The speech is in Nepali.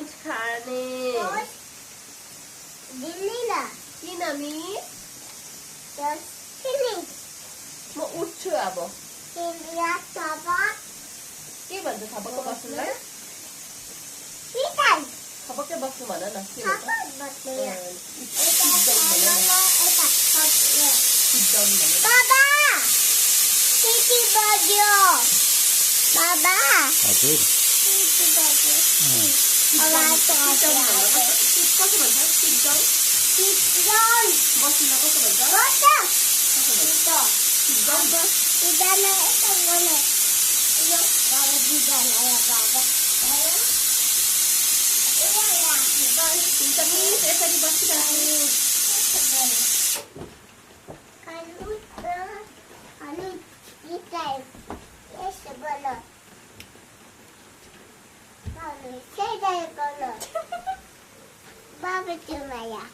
फ्रेंच खाने दिल्लीला किनमी म उठ्छु अब के भन्छ थपक्क बस्नुलाई थपक्कै बस्नु भन न के भन्छ बाबा हजुर कसो भन्छ सिट डाउन बस्नुलाई कसो भन्छ यसरी Baba cuma ya.